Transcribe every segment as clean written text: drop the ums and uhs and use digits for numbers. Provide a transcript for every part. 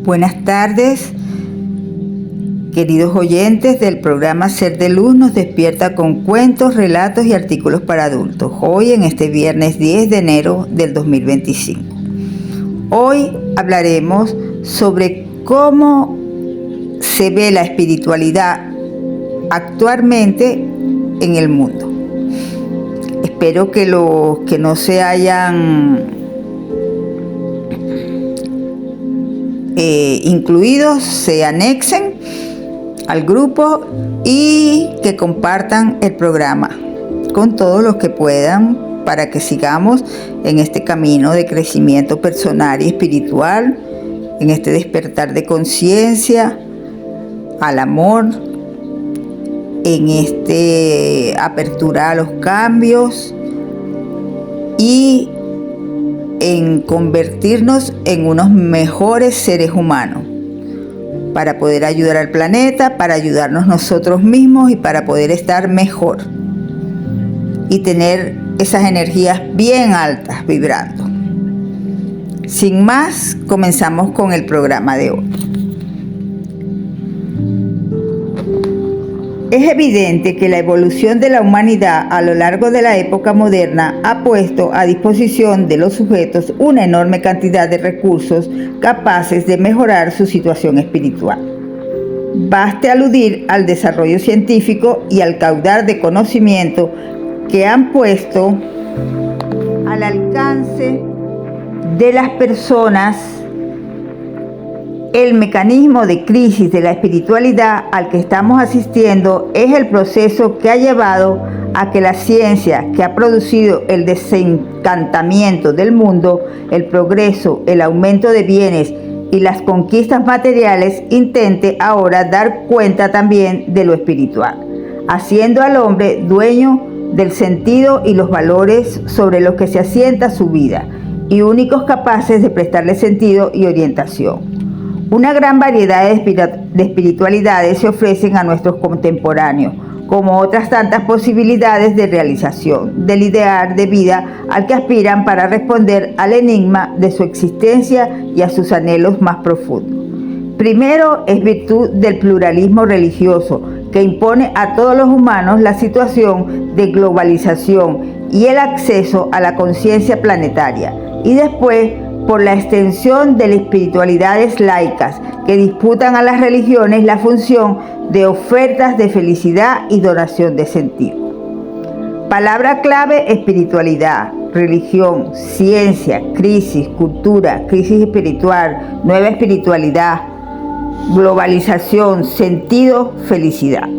Buenas tardes, queridos oyentes del programa Ser de Luz nos despierta con cuentos, relatos y artículos para adultos. Hoy en este viernes 10 de enero del 2025. Hoy hablaremos sobre cómo se ve la espiritualidad actualmente en el mundo. Espero que los que no se hayan incluidos se anexen al grupo y que compartan el programa con todos los que puedan para que sigamos en este camino de crecimiento personal y espiritual, en este despertar de conciencia al amor, en este apertura a los cambios y en convertirnos en unos mejores seres humanos para poder ayudar al planeta, para ayudarnos nosotros mismos y para poder estar mejor y tener esas energías bien altas vibrando. Sin más, comenzamos con el programa de hoy. Es evidente que la evolución de la humanidad a lo largo de la época moderna ha puesto a disposición de los sujetos una enorme cantidad de recursos capaces de mejorar su situación espiritual. Baste aludir al desarrollo científico y al caudal de conocimiento que han puesto al alcance de las personas el mecanismo de crisis de la espiritualidad al que estamos asistiendo es el proceso que ha llevado a que la ciencia, que ha producido el desencantamiento del mundo, el progreso, el aumento de bienes y las conquistas materiales, intente ahora dar cuenta también de lo espiritual, haciendo al hombre dueño del sentido y los valores sobre los que se asienta su vida y únicos capaces de prestarle sentido y orientación. Una gran variedad de espiritualidades se ofrecen a nuestros contemporáneos, como otras tantas posibilidades de realización del ideal de vida al que aspiran para responder al enigma de su existencia y a sus anhelos más profundos. Primero es virtud del pluralismo religioso, que impone a todos los humanos la situación de globalización y el acceso a la conciencia planetaria, y después por la extensión de las espiritualidades laicas que disputan a las religiones la función de ofertas de felicidad y donación de sentido. Palabra clave: espiritualidad, religión, ciencia, crisis, cultura, crisis espiritual, nueva espiritualidad, globalización, sentido, felicidad.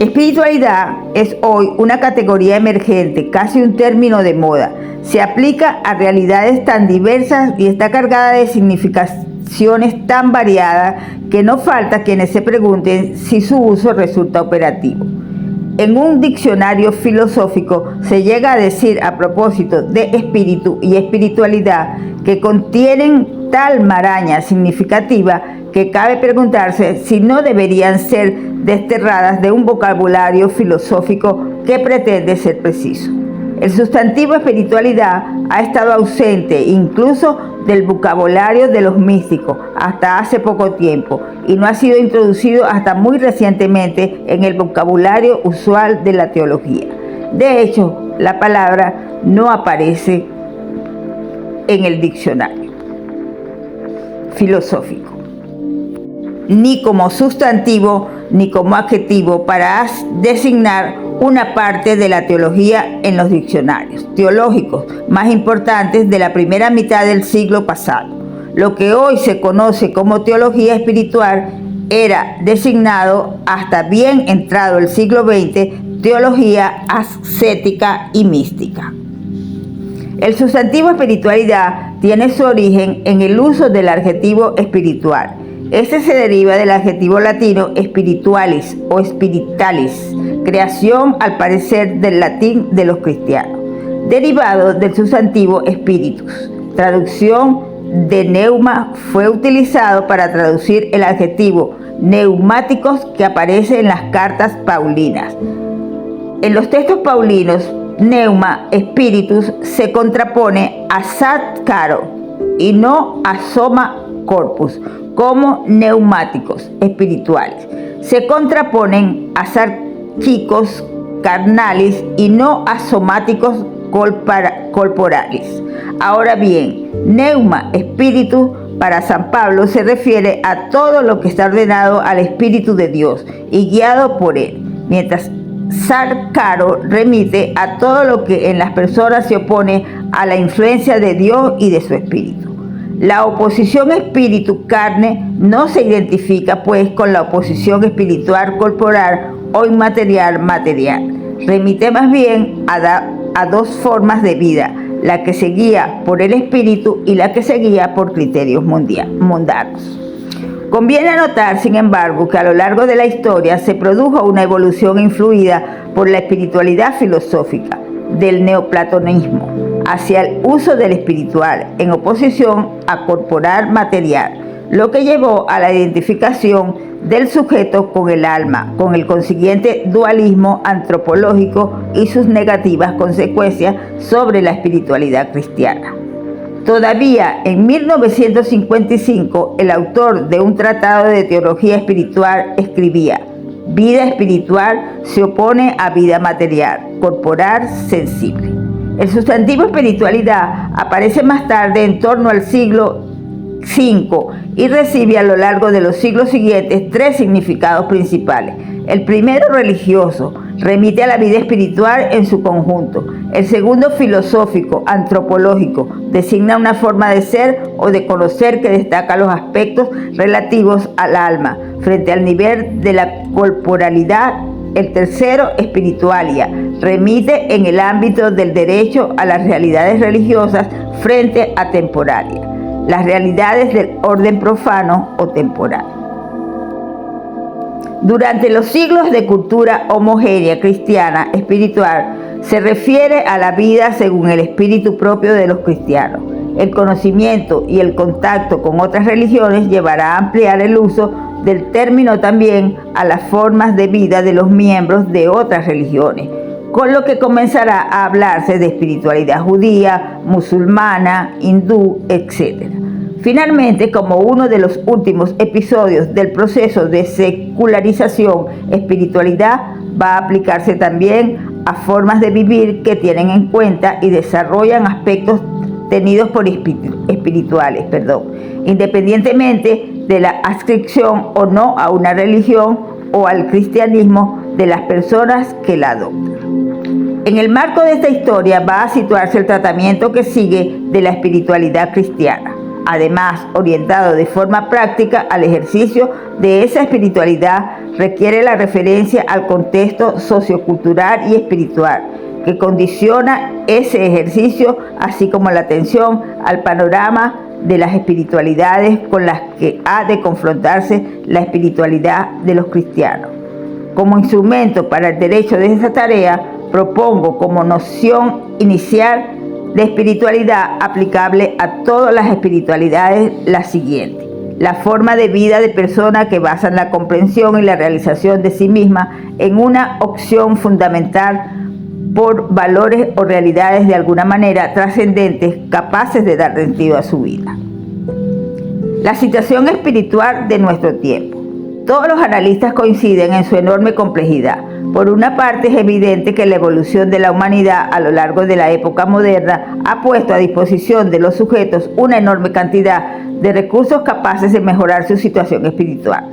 Espiritualidad es hoy una categoría emergente, casi un término de moda. Se aplica a realidades tan diversas y está cargada de significaciones tan variadas que no falta quienes se pregunten si su uso resulta operativo. En un diccionario filosófico se llega a decir a propósito de espíritu y espiritualidad que contienen tal maraña significativa que cabe preguntarse si no deberían ser desterradas de un vocabulario filosófico que pretende ser preciso. El sustantivo espiritualidad ha estado ausente incluso del vocabulario de los místicos hasta hace poco tiempo y no ha sido introducido hasta muy recientemente en el vocabulario usual de la teología. De hecho, la palabra no aparece en el diccionario filosófico, ni como sustantivo ni como adjetivo para designar una parte de la teología en los diccionarios teológicos más importantes de la primera mitad del siglo pasado. Lo que hoy se conoce como teología espiritual era designado hasta bien entrado el siglo XX teología ascética y mística. El sustantivo espiritualidad tiene su origen en el uso del adjetivo espiritual. Este se deriva del adjetivo latino spiritualis o spiritalis, creación al parecer del latín de los cristianos, derivado del sustantivo spiritus. Traducción de neuma fue utilizado para traducir el adjetivo neumáticos que aparece en las cartas paulinas. En los textos paulinos, neuma, spiritus, se contrapone a sat caro y no a soma corpus como neumáticos espirituales. Se contraponen a psíquicos carnales y no a somáticos corporales. Ahora bien, neuma, espíritu, para San Pablo se refiere a todo lo que está ordenado al Espíritu de Dios y guiado por él, mientras sarcaro remite a todo lo que en las personas se opone a la influencia de Dios y de su Espíritu. La oposición espíritu-carne no se identifica pues con la oposición espiritual corporal o inmaterial-material. Remite más bien a dos formas de vida, la que se guía por el espíritu y la que se guía por criterios mundanos. Conviene anotar, sin embargo, que a lo largo de la historia se produjo una evolución influida por la espiritualidad filosófica del neoplatonismo hacia el uso del espiritual en oposición a corporal material, lo que llevó a la identificación del sujeto con el alma, con el consiguiente dualismo antropológico y sus negativas consecuencias sobre la espiritualidad cristiana. Todavía en 1955, el autor de un tratado de teología espiritual escribía: vida espiritual se opone a vida material, corporal, sensible. El sustantivo espiritualidad aparece más tarde en torno al siglo V y recibe a lo largo de los siglos siguientes tres significados principales. El primero, religioso, remite a la vida espiritual en su conjunto. El segundo, filosófico, antropológico, designa una forma de ser o de conocer que destaca los aspectos relativos al alma frente al nivel de la corporalidad. El tercero, espiritualia, remite en el ámbito del derecho a las realidades religiosas frente a temporalia, las realidades del orden profano o temporal. Durante los siglos de cultura homogénea cristiana espiritual se refiere a la vida según el espíritu propio de los cristianos. El conocimiento y el contacto con otras religiones llevará a ampliar el uso del término también a las formas de vida de los miembros de otras religiones, con lo que comenzará a hablarse de espiritualidad judía, musulmana, hindú, etc. Finalmente, como uno de los últimos episodios del proceso de secularización, espiritualidad va a aplicarse también a formas de vivir que tienen en cuenta y desarrollan aspectos tenidos por espirituales, independientemente de la adscripción o no a una religión o al cristianismo de las personas que la adoptan. En el marco de esta historia va a situarse el tratamiento que sigue de la espiritualidad cristiana, además orientado de forma práctica al ejercicio de esa espiritualidad. Requiere la referencia al contexto sociocultural y espiritual que condiciona ese ejercicio, así como la atención al panorama de las espiritualidades con las que ha de confrontarse la espiritualidad de los cristianos. Como instrumento para el derecho de esta tarea, propongo como noción inicial de espiritualidad aplicable a todas las espiritualidades la siguiente: la forma de vida de persona que basa la comprensión y la realización de sí misma en una opción fundamental por valores o realidades de alguna manera trascendentes capaces de dar sentido a su vida. La situación espiritual de nuestro tiempo. Todos los analistas coinciden en su enorme complejidad. Por una parte, es evidente que la evolución de la humanidad a lo largo de la época moderna ha puesto a disposición de los sujetos una enorme cantidad de recursos capaces de mejorar su situación espiritual.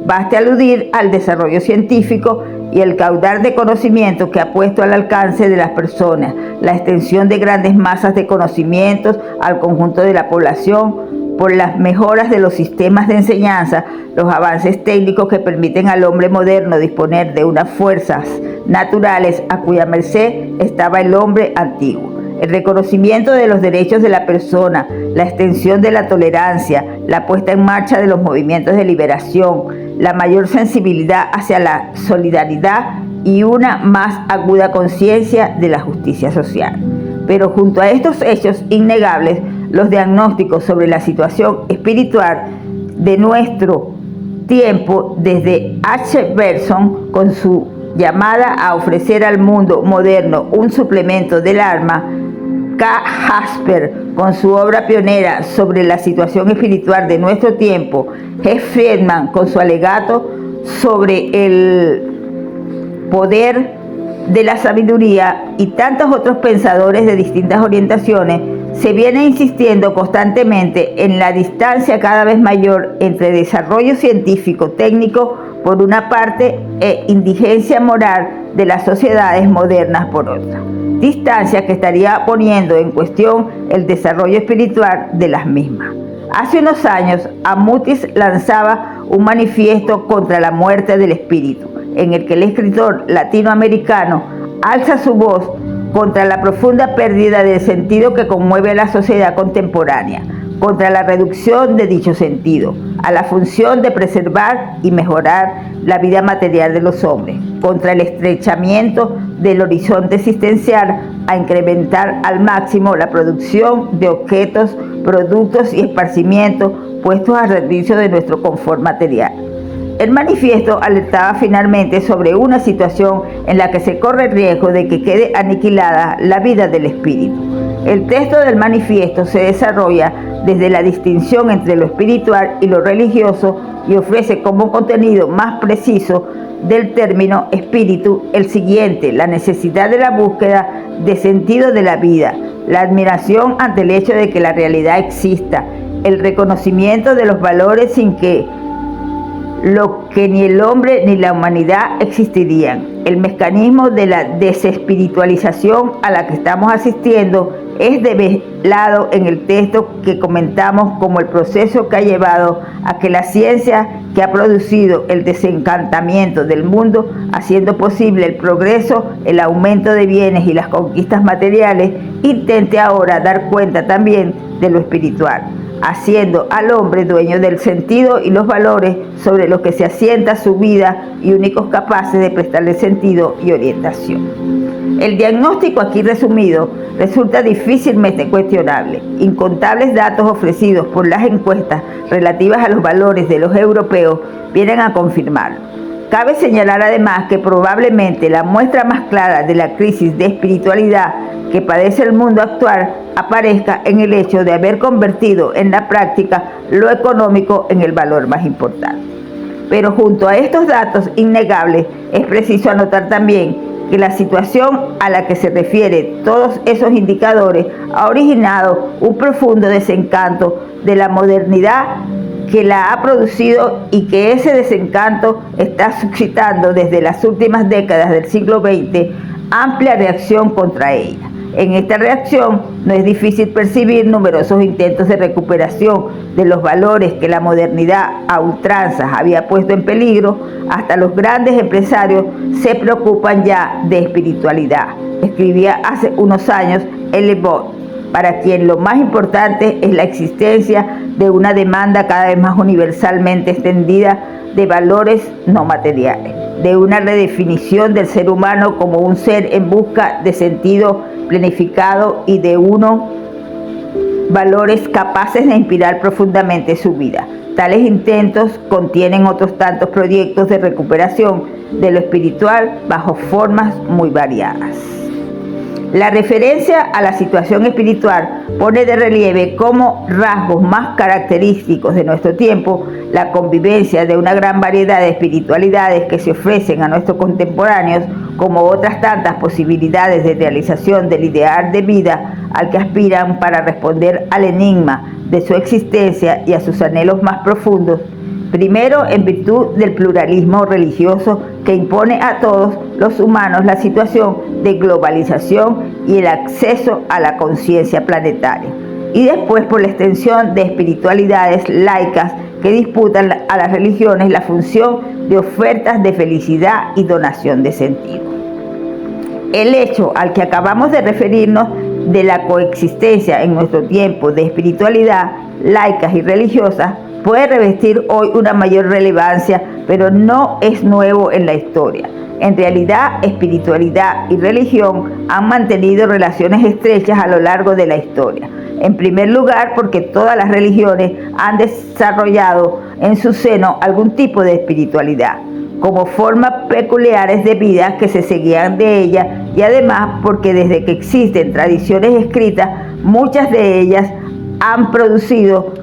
Baste aludir al desarrollo científico y el caudal de conocimiento que ha puesto al alcance de las personas, la extensión de grandes masas de conocimientos al conjunto de la población, por las mejoras de los sistemas de enseñanza, los avances técnicos que permiten al hombre moderno disponer de unas fuerzas naturales a cuya merced estaba el hombre antiguo. El reconocimiento de los derechos de la persona, la extensión de la tolerancia, la puesta en marcha de los movimientos de liberación, la mayor sensibilidad hacia la solidaridad y una más aguda conciencia de la justicia social. Pero junto a estos hechos innegables, los diagnósticos sobre la situación espiritual de nuestro tiempo, desde H. Bergson, con su llamada a ofrecer al mundo moderno un suplemento del alma, K. Jasper, con su obra pionera sobre la situación espiritual de nuestro tiempo, G. Friedman, con su alegato sobre el poder de la sabiduría, y tantos otros pensadores de distintas orientaciones, se viene insistiendo constantemente en la distancia cada vez mayor entre desarrollo científico técnico por una parte e indigencia moral de las sociedades modernas por otra. Distancia que estaría poniendo en cuestión el desarrollo espiritual de las mismas. Hace unos años, Amutis lanzaba un manifiesto contra la muerte del espíritu, en el que el escritor latinoamericano alza su voz contra la profunda pérdida del sentido que conmueve a la sociedad contemporánea, contra la reducción de dicho sentido a la función de preservar y mejorar la vida material de los hombres, contra el estrechamiento del horizonte existencial a incrementar al máximo la producción de objetos, productos y esparcimientos puestos al servicio de nuestro confort material. El manifiesto alertaba finalmente sobre una situación en la que se corre el riesgo de que quede aniquilada la vida del espíritu. El texto del manifiesto se desarrolla desde la distinción entre lo espiritual y lo religioso y ofrece como contenido más preciso del término espíritu el siguiente: la necesidad de la búsqueda de sentido de la vida, la admiración ante el hecho de que la realidad exista, el reconocimiento de los valores sin que lo que ni el hombre ni la humanidad existirían. El mecanismo de la desespiritualización a la que estamos asistiendo es develado en el texto que comentamos como el proceso que ha llevado a que la ciencia, que ha producido el desencantamiento del mundo, haciendo posible el progreso, el aumento de bienes y las conquistas materiales, intente ahora dar cuenta también de lo espiritual, haciendo al hombre dueño del sentido y los valores sobre los que se asienta su vida y únicos capaces de prestarle sentido y orientación. El diagnóstico aquí resumido resulta difícilmente cuestionable. Incontables datos ofrecidos por las encuestas relativas a los valores de los europeos vienen a confirmarlo. Cabe señalar además que probablemente la muestra más clara de la crisis de espiritualidad que padece el mundo actual aparezca en el hecho de haber convertido en la práctica lo económico en el valor más importante. Pero junto a estos datos innegables, es preciso anotar también que la situación a la que se refieren todos esos indicadores ha originado un profundo desencanto de la modernidad que la ha producido, y que ese desencanto está suscitando desde las últimas décadas del siglo XX amplia reacción contra ella. En esta reacción no es difícil percibir numerosos intentos de recuperación de los valores que la modernidad a ultranzas había puesto en peligro. Hasta los grandes empresarios se preocupan ya de espiritualidad, escribía hace unos años L. Bott, para quien lo más importante es la existencia de una demanda cada vez más universalmente extendida de valores no materiales, de una redefinición del ser humano como un ser en busca de sentido planificado y de unos valores capaces de inspirar profundamente su vida. Tales intentos contienen otros tantos proyectos de recuperación de lo espiritual bajo formas muy variadas. La referencia a la situación espiritual pone de relieve como rasgos más característicos de nuestro tiempo la convivencia de una gran variedad de espiritualidades que se ofrecen a nuestros contemporáneos, como otras tantas posibilidades de realización del ideal de vida al que aspiran para responder al enigma de su existencia y a sus anhelos más profundos. Primero, en virtud del pluralismo religioso que impone a todos los humanos la situación de globalización y el acceso a la conciencia planetaria. Y después por la extensión de espiritualidades laicas que disputan a las religiones la función de ofertas de felicidad y donación de sentido. El hecho al que acabamos de referirnos de la coexistencia en nuestro tiempo de espiritualidad, laicas y religiosas, puede revestir hoy una mayor relevancia, pero no es nuevo en la historia. En realidad, espiritualidad y religión han mantenido relaciones estrechas a lo largo de la historia. En primer lugar, porque todas las religiones han desarrollado en su seno algún tipo de espiritualidad. como formas peculiares de vida que se seguían de ella, y además porque desde que existen tradiciones escritas, muchas de ellas han producido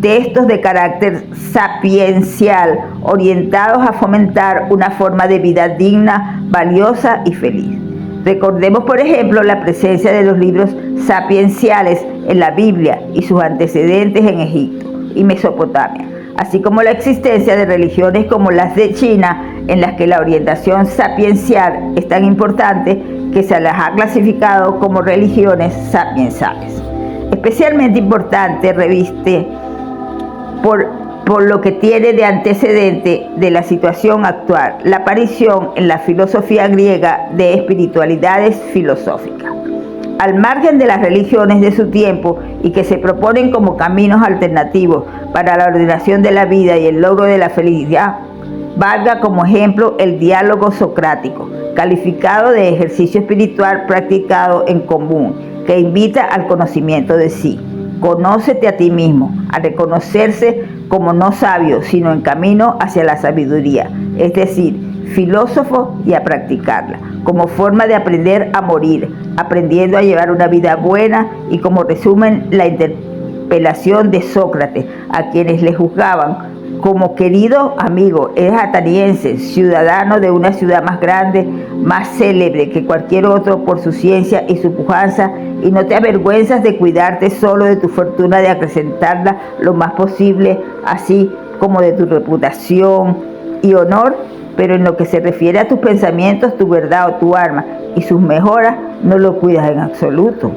textos de carácter sapiencial, orientados a fomentar una forma de vida digna, valiosa y feliz. Recordemos, por ejemplo, la presencia de los libros sapienciales en la Biblia y sus antecedentes en Egipto y Mesopotamia, así como la existencia de religiones como las de China, en las que la orientación sapiencial es tan importante que se las ha clasificado como religiones sapiensales. Especialmente importante reviste por lo que tiene de antecedente de la situación actual, la aparición en la filosofía griega de espiritualidades filosóficas. Al margen de las religiones de su tiempo y que se proponen como caminos alternativos para la ordenación de la vida y el logro de la felicidad, valga como ejemplo el diálogo socrático, calificado de ejercicio espiritual practicado en común, que invita al conocimiento de sí. Conócete a ti mismo, a reconocerse como no sabio, sino en camino hacia la sabiduría, es decir, filósofo, y a practicarla, como forma de aprender a morir, aprendiendo a llevar una vida buena, y como resumen la interpelación de Sócrates a quienes le juzgaban como: querido amigo, eres ateniense, ciudadano de una ciudad más grande, más célebre que cualquier otro por su ciencia y su pujanza, y no te avergüenzas de cuidarte solo de tu fortuna, de acrecentarla lo más posible, así como de tu reputación y honor, pero en lo que se refiere a tus pensamientos, tu verdad o tu alma y sus mejoras, no lo cuidas en absoluto.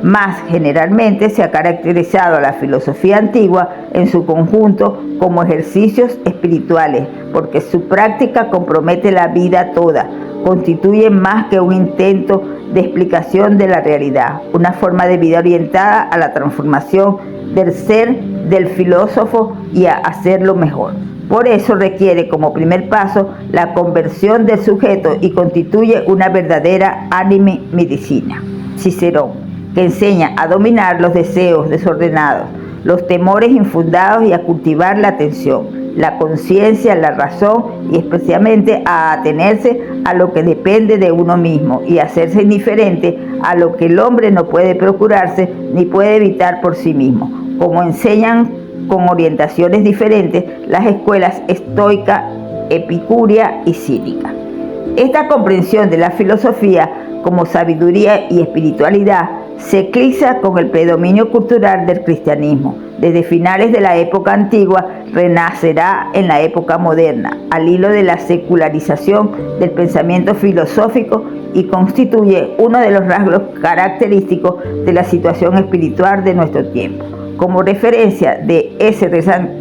Más generalmente se ha caracterizado a la filosofía antigua en su conjunto como ejercicios espirituales, porque su práctica compromete la vida toda, constituye más que un intento de explicación de la realidad, una forma de vida orientada a la transformación del ser del filósofo y a hacerlo mejor. Por eso requiere como primer paso la conversión del sujeto y constituye una verdadera anime medicina. Cicerón, que enseña a dominar los deseos desordenados, los temores infundados, y a cultivar la atención, la conciencia, la razón, y especialmente a atenerse a lo que depende de uno mismo y a hacerse indiferente a lo que el hombre no puede procurarse ni puede evitar por sí mismo, como enseñan con orientaciones diferentes las escuelas estoica, epicúrea y cínica. Esta comprensión de la filosofía como sabiduría y espiritualidad se eclipsa con el predominio cultural del cristianismo. Desde finales de la época antigua renacerá en la época moderna, al hilo de la secularización del pensamiento filosófico, y constituye uno de los rasgos característicos de la situación espiritual de nuestro tiempo. Como referencia de ese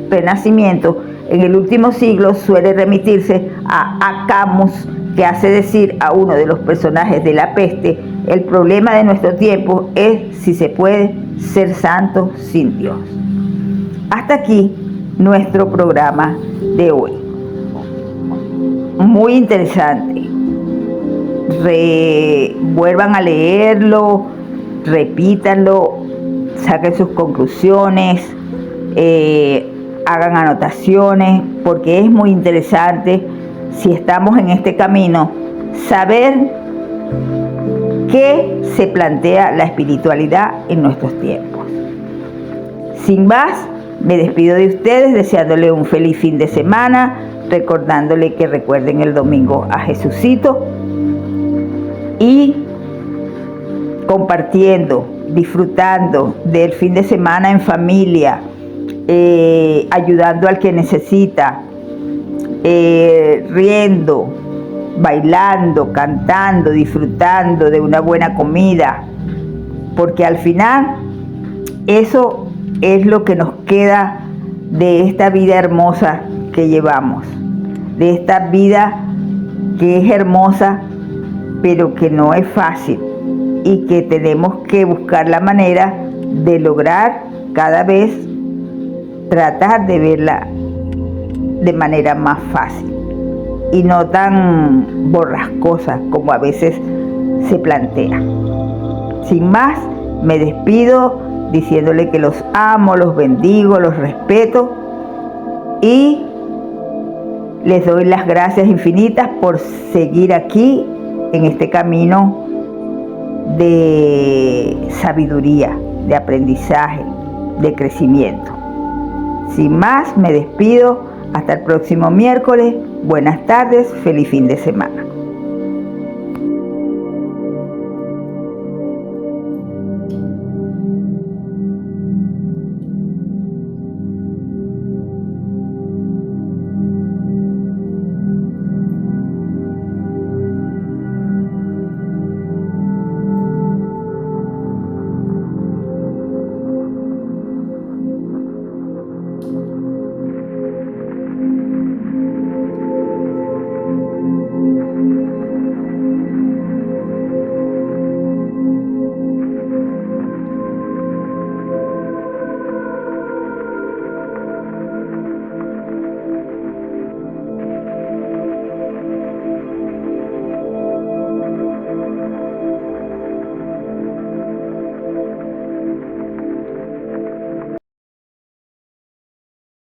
renacimiento, en el último siglo suele remitirse a Camus, que hace decir a uno de los personajes de La Peste: el problema de nuestro tiempo es si se puede ser santo sin Dios. Hasta aquí nuestro programa de hoy. Muy interesante. Vuelvan a leerlo, repítanlo, saquen sus conclusiones, hagan anotaciones, porque es muy interesante, si estamos en este camino, saber qué se plantea la espiritualidad en nuestros tiempos. Sin más, me despido de ustedes deseándole un feliz fin de semana, recordándole que recuerden el domingo a Jesucito, y compartiendo, disfrutando del fin de semana en familia, ayudando al que necesita, riendo, bailando, cantando, disfrutando de una buena comida, porque al final eso es lo que nos queda de esta vida hermosa que llevamos, de esta vida que es hermosa, pero que no es fácil, y que tenemos que buscar la manera de lograr cada vez tratar de verla de manera más fácil y no tan borrascosa como a veces se plantea. Sin más, me despido diciéndole que los amo, los bendigo, los respeto, y Les doy las gracias infinitas por seguir aquí en este camino de sabiduría, de aprendizaje, de crecimiento. Sin más, me despido. Hasta el próximo miércoles. Buenas tardes. Feliz fin de semana.